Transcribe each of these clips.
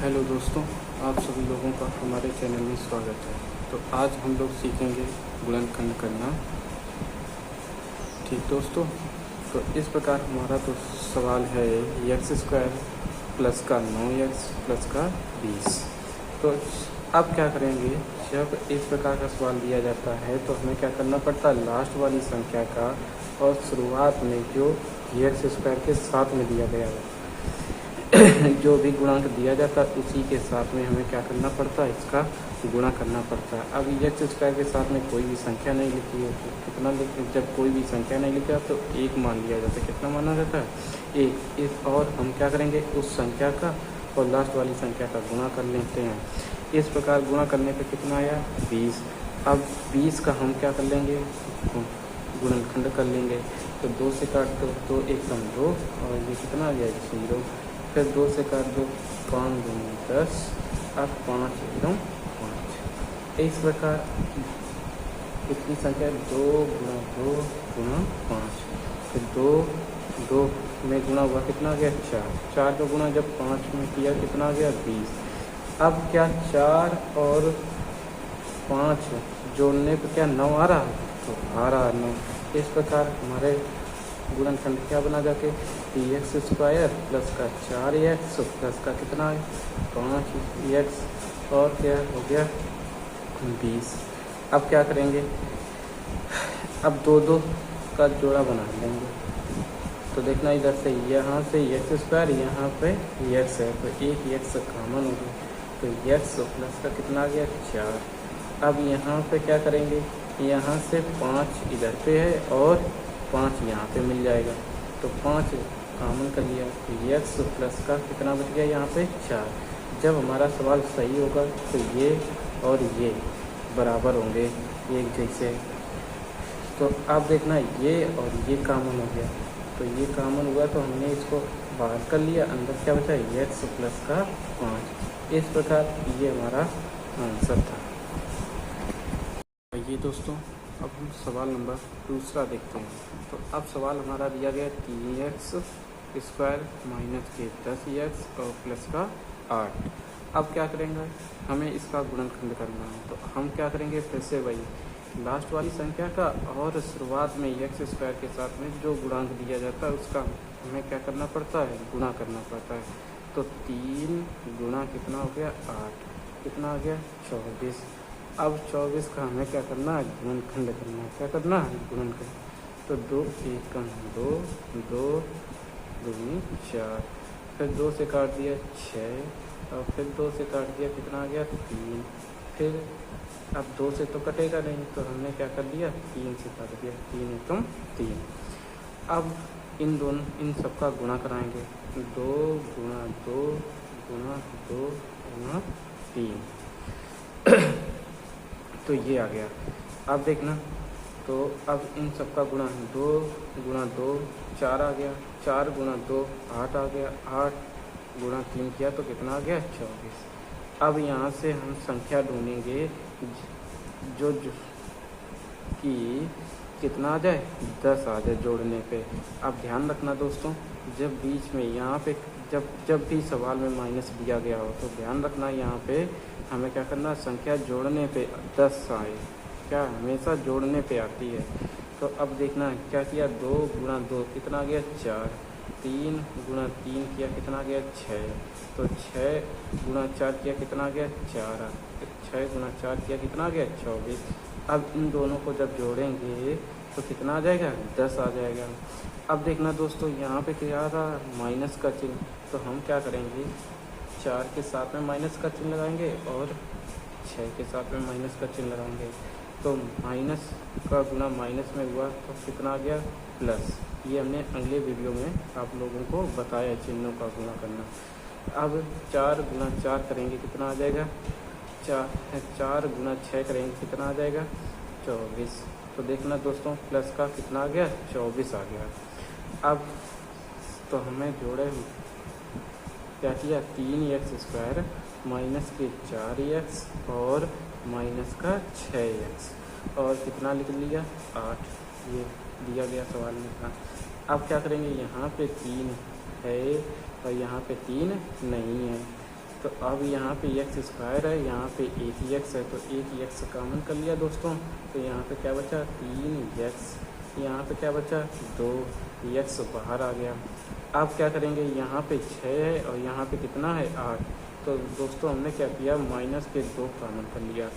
Hello दोस्तों, आप सभी लोगों का हमारे चैनल में स्वागत है। तो आज हम लोग सीखेंगे गुणनखंड करना। ठीक दोस्तों, तो इस प्रकार हमारा तो सवाल है x² प्लस का 9x प्लस का 20। तो अब क्या करेंगे, जब इस प्रकार का सवाल दिया जाता है तो हमें क्या करना पड़ता है, लास्ट वाली संख्या का और शुरुआत में जो x² के साथ में दिया गया है जो भी गुणांक दिया जाता है उसी के साथ में हमें क्या करना पड़ता है, इसका गुणा करना पड़ता है। अब x² के साथ में कोई भी संख्या नहीं लिखी है तो कितना जब कोई भी संख्या नहीं लिखा तो एक मान लिया जाता है। कितना माना जाता है, एक। इस और हम क्या करेंगे, उस संख्या का और लास्ट वाली संख्या का गुणा कर लेते हैं। इस प्रकार गुणा करने पर कितना आया, 20। अब 20 का हम क्या कर लेंगे, गुणनखंड कर लेंगे। तो 2 से काट दो, 2 एक कम 2 और ये कितना आ गया, 0। फिर 2 से काट दो, 5 दूनी 10, अब 5 एकदम 5। इस प्रकार कितनी संख्या, 2 गुणा 2 गुणा 5। फिर 2 में गुणा हुआ, कितना आ गया, 4। 4 का गुणा जब 5 में किया कितना आ गया, 20। अब क्या 4 और 5 जोड़ने पर क्या 9 आ रहा है, तो आ रहा है 9। इस प्रकार हमारे गुणनखंड क्या बना जाके, x² प्लस का 4x प्लस का कितना है, 5x और क्या हो गया, 20। अब क्या करेंगे, अब 2 का जोड़ा बना लेंगे। तो देखना इधर से यहाँ से x², यहाँ पे x है तो एक x कॉमन हो गया, तो x प्लस का कितना आ गया, 4। अब यहाँ पे क्या करेंगे, यहाँ से 5 इधर पे है और 5 यहाँ पे मिल जाएगा, तो 5 कॉमन कर लिया, तो x प्लस का कितना बच गया, यहाँ पे 4। जब हमारा सवाल सही होगा तो ये और ये बराबर होंगे एक जैसे। तो अब देखना ये और ये कॉमन हो गया, तो ये कॉमन हुआ तो हमने इसको बाहर कर लिया, अंदर क्या बचा, x प्लस का 5। इस प्रकार ये हमारा आंसर था। ये दोस्तों, अब हम सवाल नंबर दूसरा देखते हैं। तो अब सवाल हमारा दिया गया 3x² माइनस के 10x और प्लस का 8। अब क्या करेंगे, हमें इसका गुणनखंड करना है। तो हम क्या करेंगे, फिर से वही लास्ट वाली संख्या का और शुरुआत में x² के साथ में जो गुणांक दिया जाता है उसका हमें क्या करना पड़ता है, गुणा करना पड़ता है। तो 3 गुणा कितना हो गया, 8, कितना आ गया, 24। अब 24 का हमें क्या करना है, गुणनखंड करना है। क्या करना है, गुणनखंड। तो 2 एकम 2, 2 दूनी 4, फिर 2 से काट दिया 6 और फिर 2 से काट दिया, कितना आ गया, 3। फिर अब 2 से तो कटेगा नहीं तो हमने क्या कर दिया, 3 से काट दिया, 3 एकम 3। अब इन सब का गुणा कराएंगे, 2 गुणा 2 गुणा 2 गुणा 3 तो ये आ गया। अब देखना, तो अब इन सब का गुणा 2 गुणा 2 4 आ गया, 4 गुणा 2 8 आ गया, 8 गुणा 3 किया तो कितना आ गया, 24। अब यहाँ से हम संख्या ढूंढेंगे जो कि कितना आ जाए, 10 आ जाए जोड़ने पे। अब ध्यान रखना दोस्तों, जब बीच में यहाँ पे जब भी सवाल में माइनस दिया गया हो तो ध्यान रखना यहाँ पे हमें क्या करना, संख्या जोड़ने पे 10 आए, क्या हमेशा जोड़ने पे आती है। तो अब देखना क्या किया, 2 गुणा 2 कितना आ गया, 4। 3 गुणा 3 किया, कितना आ गया, 6। तो 6 गुणा 4 किया, कितना आ गया, 4। 6 गुणा 4 किया, कितना आ गया, 24। अब इन दोनों को जब जोड़ेंगे तो कितना आ जाएगा, 10 आ जाएगा। अब देखना दोस्तों, यहाँ पे क्या आ रहा, माइनस का चिन्ह। तो हम क्या करेंगे, 4 के साथ में माइनस का चिन्ह लगाएंगे और 6 के साथ में माइनस का चिन्ह लगाएंगे। तो माइनस का गुणा माइनस में हुआ तो कितना आ गया, प्लस। ये हमने अगले वीडियो में आप लोगों को बताया चिन्हों का गुणा करना। अब 4 गुणा 4 करेंगे, कितना आ जाएगा, 4 गुणा 6 करेंगे, कितना आ जाएगा, 24। तो देखना दोस्तों, प्लस का कितना आ गया, 24 आ गया। अब तो हमें जोड़े क्या किया, 3x² माइनस के 4x और माइनस का 6x और कितना लिख लिया, 8। ये दिया गया सवाल में था। अब क्या करेंगे, यहाँ पे 3 है और यहाँ पे 3 नहीं है तो अब यहाँ पे एक्स स्क्वायर है, यहाँ पे एक ही एक्स है, तो एक ही एक्स कॉमन कर लिया दोस्तों। तो यहाँ पे क्या बचा 3x, यहाँ पे क्या बचा 2x बाहर आ गया। अब क्या करेंगे, यहाँ पे 6 है और यहाँ पे कितना है 8। तो दोस्तों हमने क्या किया, माइनस के 2 कॉमन कर लिया।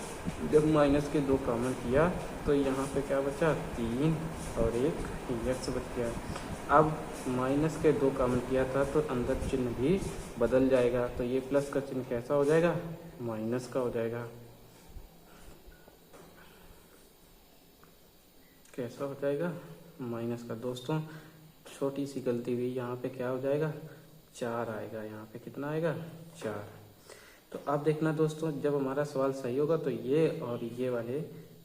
जब माइनस के 2 कॉमन किया तो यहाँ पे क्या बचा 3 और एक एक्स बच गया। अब माइनस के 2 कॉमन किया था तो अंदर चिन्ह भी बदल जाएगा, तो ये प्लस का चिन्ह कैसा हो जाएगा, माइनस का हो जाएगा। कैसा हो जाएगा, माइनस का। दोस्तों छोटी सी गलती हुई, यहाँ पे क्या हो जाएगा 4 आएगा, यहाँ पे कितना आएगा 4। तो अब देखना दोस्तों, जब हमारा सवाल सही होगा तो ये और ये वाले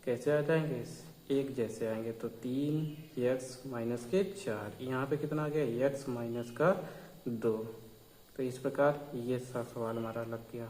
कैसे आ जाएंगे, एक जैसे आएंगे। तो 3x माइनस के 4, यहाँ पे कितना आ गया x माइनस का 2। तो इस प्रकार ये सा सवाल हमारा लग गया।